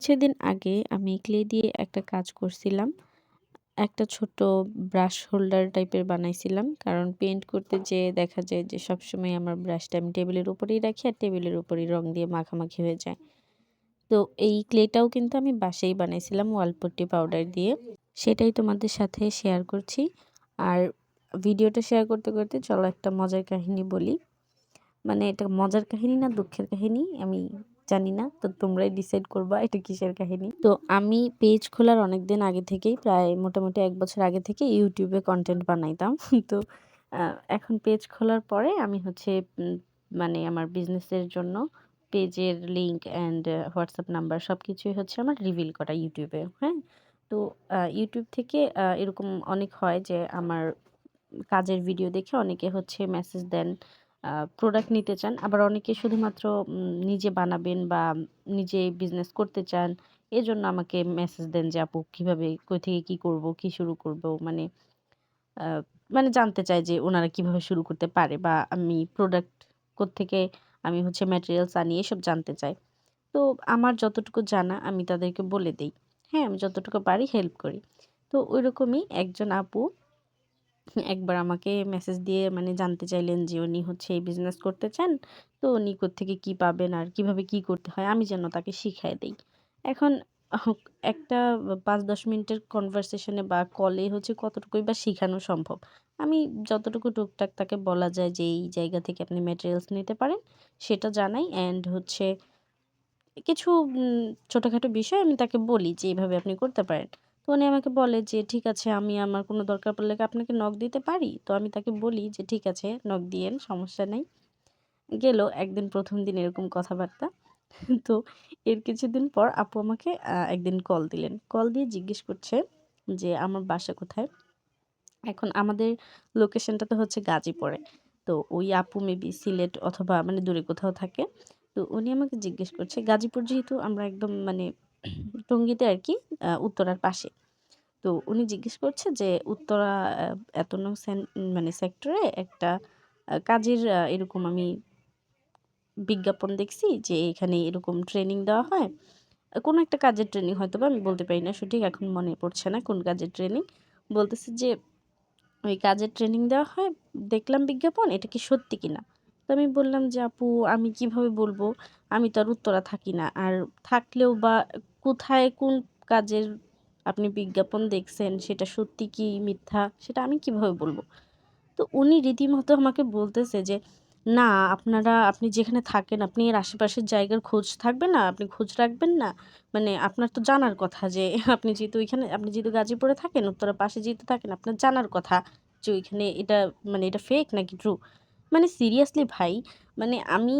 কিছুদিন আগে আমি ক্লে দিয়ে একটা কাজ করছিলাম। একটা ছোট ব্রাশ হোল্ডার টাইপের বানাইছিলাম। কারণ পেইন্ট করতে যেয়ে দেখা যায় যে সবসময় আমার ব্রাশটা আমি টেবিলের উপরেই রাখি আর টেবিলের উপরেই রং দিয়ে মাখামাখি হয়ে যায়। তো এই ক্লেটাও কিন্তু আমি বাসায় বানাইছিলাম ওয়াল পুট্টি পাউডার দিয়ে। সেটাই তোমাদের সাথে শেয়ার করছি। আর ভিডিওটা শেয়ার করতে, করতে চলো একটা মজার কাহিনী বলি। মানে এটা মজার কাহিনী না দুঃখের কাহিনী আমি জানি না। তো তোমরাই ডিসাইড করবা এটা কিসের কাহিনী। তো আমি পেজ খোলার অনেকদিন আগে থেকেই প্রায় মোটামুটি ১ বছর আগে থেকে YouTube এ কনটেন্ট বানাইতাম। তো এখন পেজ খোলার পরে আমি হচ্ছে মানে আমার বিজনেসের জন্য পেজের লিংক অ্যান্ড WhatsApp নাম্বার সবকিছুই হচ্ছে আমার রিভিল করা YouTube এ, হ্যাঁ? তো YouTube থেকে এরকম অনেক হয় যে আমার কাজের ভিডিও দেখে অনেকে হচ্ছে মেসেজ দেন, প্রোডাক্ট নিতে চান। আবার অনেকে শুধুমাত্র নিজে বানাবেন বা নিজে বিজনেস করতে চান। এজন্য আমাকে মেসেজ দেন যে, "আপু কিভাবে কই থেকে কি করব, কি শুরু করব?" আ মানে জানতে চায় যে উনারা কিভাবে শুরু করতে পারে বা আমি প্রোডাক্ট কোত্থেকে আমি হচ্ছে ম্যাটেরিয়ালস আনি এসব জানতে চায়। তো আমার যতটুকু জানা আমি তাদেরকে বলে দেই। হ্যাঁ, আমি যতটুকু পারি হেল্প করি। তো ঐরকমই একজন আপু একবার আমাকে মেসেজ দিয়ে মানে জানতে চাইলেন যে উনি হচ্ছে এই বিজনেস করতে চান। তো উনি কোত্থেকে কি পাবেন আর কিভাবে কি করতে হয় আমি যেন তাকে শিখায় দেই। এখন একটা ৫-১০ মিনিটের কনভারসেশন এ বা কলে হচ্ছে কতটুকুই বা শিখানো সম্ভব। আমি যতটুকু টুকটাক তাকে বলা যায় যে এই জায়গা থেকে আপনি ম্যাটেরিয়ালস নিতে পারেন সেটা জানাই অ্যান্ড হচ্ছে কিছু ছোটখাটো বিষয় আমি তাকে বলি যে, "এভাবে আপনি করতে পারেন।" তো উনি আমাকে বলে যে, "ঠিক আছে, আমি আমার কোনো দরকার পড়লে কি আপনাকে নক দিতে পারি?" তো আমি তাকে বলি যে, "ঠিক আছে, নক দিয়েন, সমস্যা নাই।" গেল একদিন ১ম দিন এরকম কথাবার্তা। তো এর কিছুদিন পর আপু আমাকে একদিন কল দিলেন। কল দিয়ে জিজ্ঞেস করছে যে, "আমার বাসা কোথায়?" এখন আমাদের লোকেশনটা তো হচ্ছে গাজীপুরে। তো ওই আপু মেবি সিলেট অথবা মানে দূরে কোথাও থাকে। তো উনি আমাকে জিজ্ঞেস করছে গাজীপুর যেহেতু আমরা একদম মানে টঙ্গীতে আরকি উত্তরার পাশে। তো উনি জিজ্ঞেস করছে যে উত্তরা আ এত নং মানে সেক্টরে একটা কাজের এরকম আমি বিজ্ঞাপন দেখছি যে এখানে এরকম ট্রেনিং দেওয়া হয়। কোনো একটা কাজের ট্রেনিং হয়তোবা আমি বলতে পারি না সঠিক এখন মনে পড়ছে না কোন কাজের ট্রেনিং। বলতেছে যে ওই কাজের ট্রেনিং দেওয়া হয়। দেখলাম বিজ্ঞাপন, এটা কি সত্যি কিনা? তো আমি বললাম যে, "আপু আমি কিভাবে বলবো? আমি তো আর উত্তরা থাকি না। আর থাকলেও বা কোথায় কোন কাজের আপনি বিজ্ঞাপন দেখছেন সেটা সত্যি কি মিথ্যা সেটা আমি কিভাবে বলব?" তো উনি রীতিমতো আমাকে বলতেছে যে, "না আপনি যেখানে থাকেন আপনি এর আশেপাশের জায়গার খোঁজ থাকবে না? আপনি খোঁজ রাখবেন না? মানে আপনার তো জানার কথা যে আপনি যেহেতু গাজীপুরে থাকেন, উত্তরার পাশে যেহেতু থাকেন আপনার জানার কথা যে ওইখানে এটা মানে এটা ফেক নাকি ট্রু?" মানে সিরিয়াসলি ভাই মানে আমি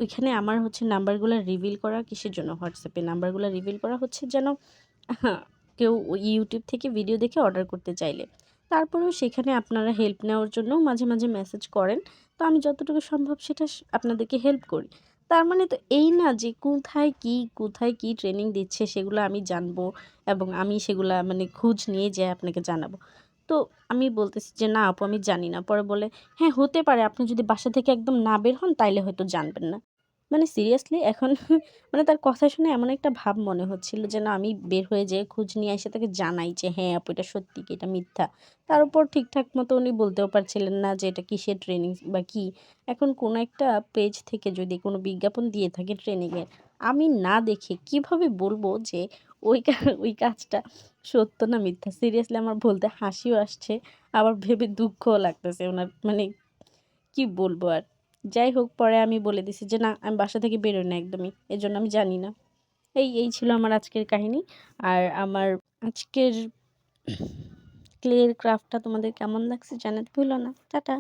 ওইখানে আমার হচ্ছে নাম্বারগুলা রিভিল করা কিসের জন্য? WhatsApp এ নাম্বারগুলা রিভিল করা হচ্ছে যেন হ্যাঁ, কেউ ওই YouTube থেকে ভিডিও দেখে অর্ডার করতে চাইলে। তারপরেও সেখানে আপনারা হেল্প নেওয়ার জন্যও মাঝে, মাঝে মেসেজ করেন। তো আমি যতটুকু সম্ভব সেটা আপনাদেরকে হেল্প করি। তার মানে তো এই না যে কোথায় কি ট্রেনিং দিচ্ছে সেগুলো আমি জানবো এবং আমি সেগুলা মানে খোঁজ নিয়ে যেয়ে আপনাকে জানাবো। তো আমি বলতেছি যে, "না আপু আমি জানি না।" পরে বলে, "হ্যাঁ, হতে পারে আপনি যদি বাসা থেকে একদম না বের হন তাইলে হয়তো জানবেন না।" মানে সিরিয়াসলি এখন মানে তার কথা শুনে এমন একটা ভাব মনে হচ্ছিল যেন আমি বের হয়ে যেয়ে খোঁজ নিয়ে এসে তাকে জানাই যে, "হ্যাঁ আপু এটা সত্যি কি এটা মিথ্যা।" তার উপর ঠিকঠাক মতো উনি বলতেও পারছিলেন না যে এটা কিসের ট্রেনিং বা কি। এখন কোনো একটা পেজ থেকে যদি কোনো বিজ্ঞাপন দিয়ে থাকে ট্রেনিং এর, আমি না দেখে কিভাবে বলব যে ওই কা ওই কাজটা সত্য না মিথ্যা? সিরিয়াসলি আমার বলতে হাসিও আসছে, আবার ভেবে দুঃখও লাগতেছে উনার মানে কি বলবো আর? যাই হোক পরে আমি বলে দিছি যে, "না, আমি বাসা থেকে বেরোই না একদমই। এজন্য আমি জানি না।" এই ছিল আমার আজকের কাহিনী। আর আমার আজকের ক্লে এর ক্রাফটটা তোমাদের কেমন লাগছে জানাতে ভুলো না। টাটা।